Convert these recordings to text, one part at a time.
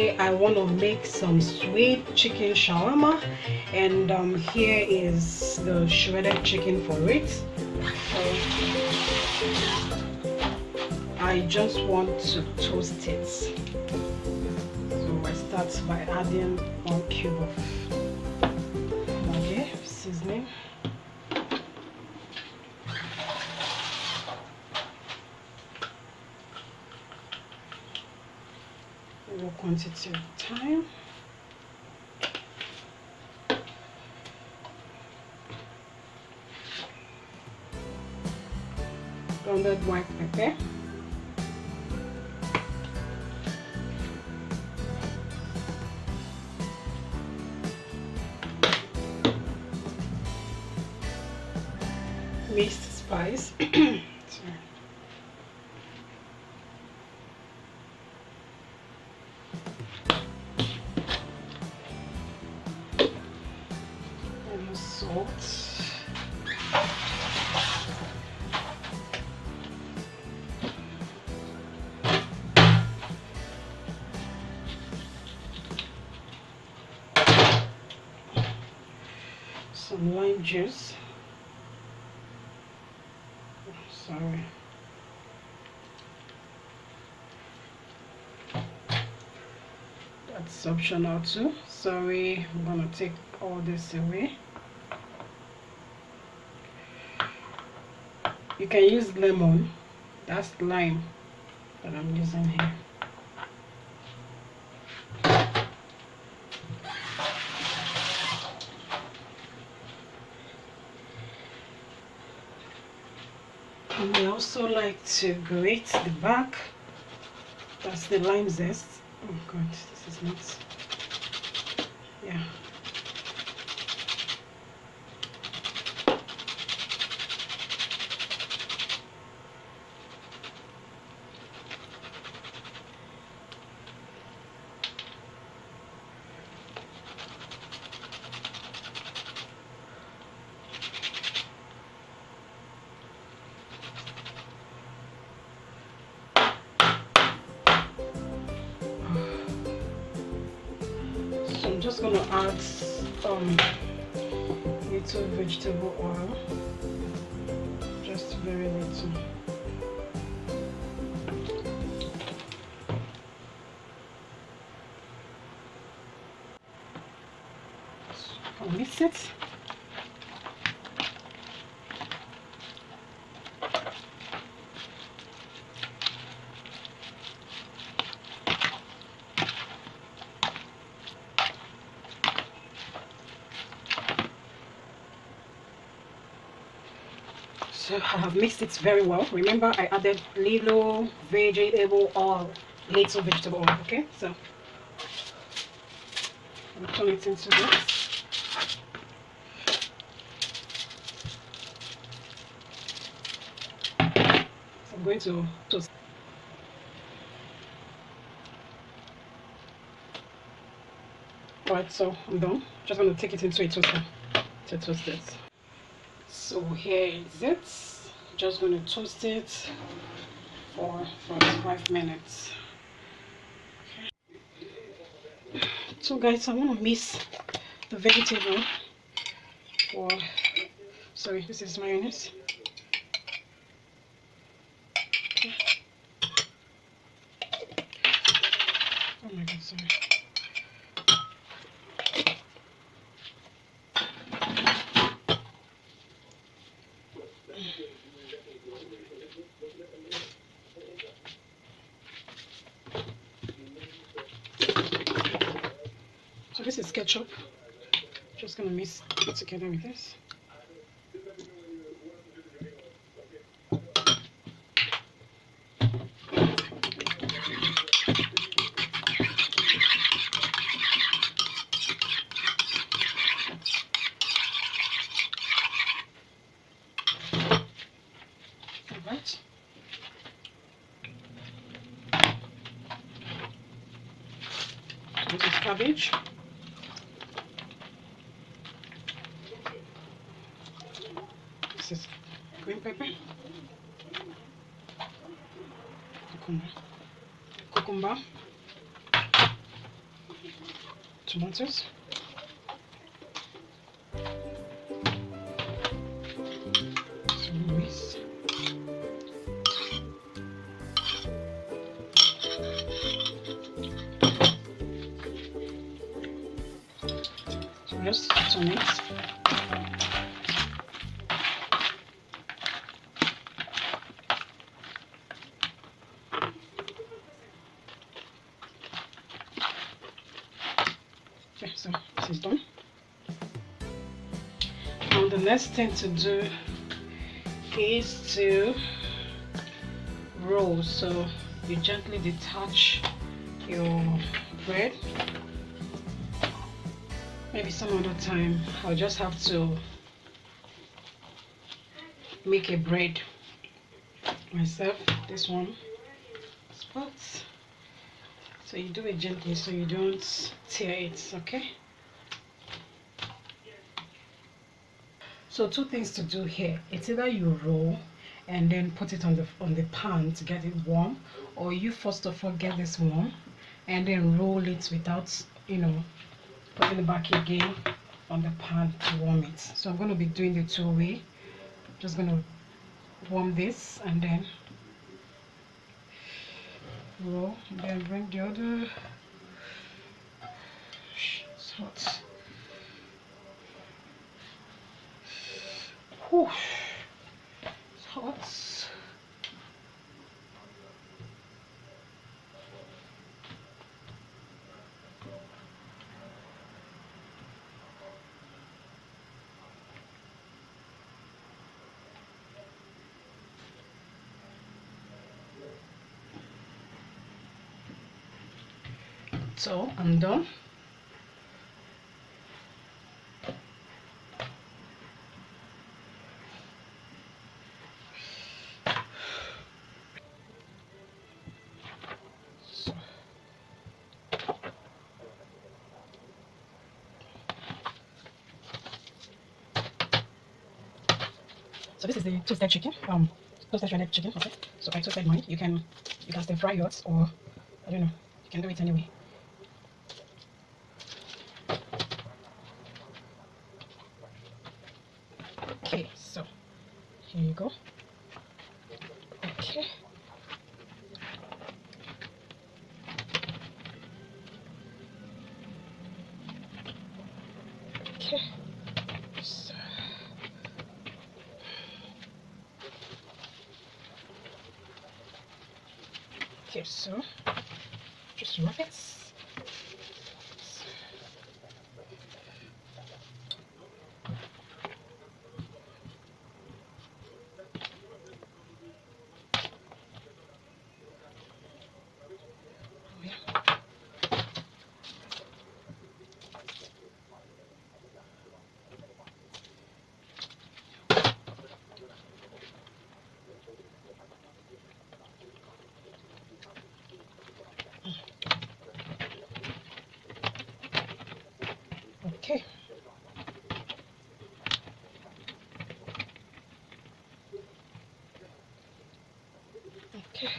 I want to make some sweet chicken shawarma, and here is the shredded chicken for it. So I just want to toast it. So I start by adding 1 cube of Maggi seasoning. Low quantity of thyme. Grounded white pepper. Mixed spice. Sorry. And salt. Some lime juice. Sorry. That's optional too. Sorry, I'm gonna take all this away. You can use lemon. That's lime that I'm using here. And I also like to grate the back. That's the lime zest. Oh god, this is not. Yeah. I'm just gonna add little vegetable oil, just very little. I'll mix it. So I have mixed it very well. Remember, I added little vegetable oil, okay? So I'll turn it into this. So I'm going to toast. Alright, so I'm done. Just going to take it into a toaster to toast it. So here is it. Just going to toast it for 45 minutes. Okay. So guys, I want to mix the vegetable for, sorry, this is mayonnaise. Okay. Oh my god, sorry. So this is ketchup. Just gonna mix it together with this. Alright. This is cabbage. This is green pepper. Cucumber. tomatoes. Some rice. So just put on it. Okay, so this is done. Now the next thing to do is to roll. So you gently detach your bread. Maybe some other time I'll just have to make a bread myself. This one spots. So you do it gently so you don't tear it, okay? So two things to do here. It's either you roll and then put it on the pan to get it warm, or you first of all get this warm and then roll it without, you know, putting it back again on the pan to warm it. So I'm going to be doing the two-way. Just going to warm this and then roll, then bring the other. It's hot. Whew. It's hot. So I'm done. So this is the toasted chicken, toasted shredded chicken. Okay. So I toasted mine. You can stir fry yours, or I don't know. You can do it anyway. Okay, so here you go. Okay. Okay. So okay, so just wrap it. Okay. Okay.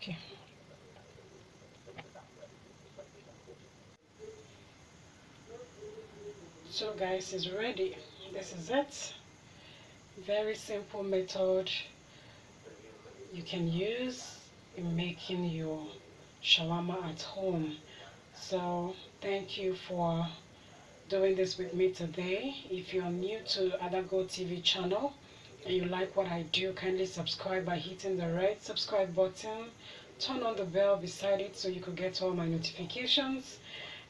Okay. So guys, it's ready. This is it. Very simple method you can use in making your shawarma at home. So thank you for doing this with me today. If you're new to Adago TV channel and you like what I do, kindly subscribe by hitting the red subscribe button. Turn on the bell beside it so you could get all my notifications.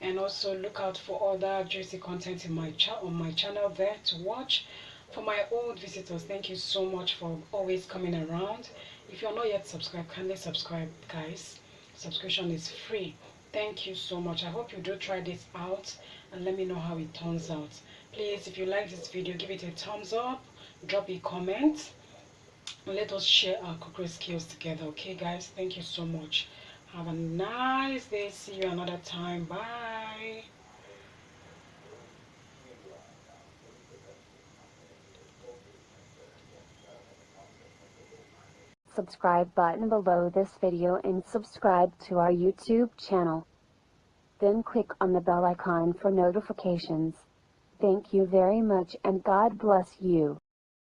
and also look out for other juicy content in my on my channel there to watch. For my old visitors, thank you so much for always coming around. If you're not yet subscribed, kindly subscribe, guys. Subscription is free. Thank you so much. I hope you do try this out and let me know how it turns out. Please, if you like this video, give it a thumbs up, drop a comment, and let us share our cookery skills together. Okay guys, thank you so much. Have a nice day. See you another time. Bye. Subscribe button below this video and subscribe to our YouTube channel. Then click on the bell icon for notifications. Thank you very much and God bless you.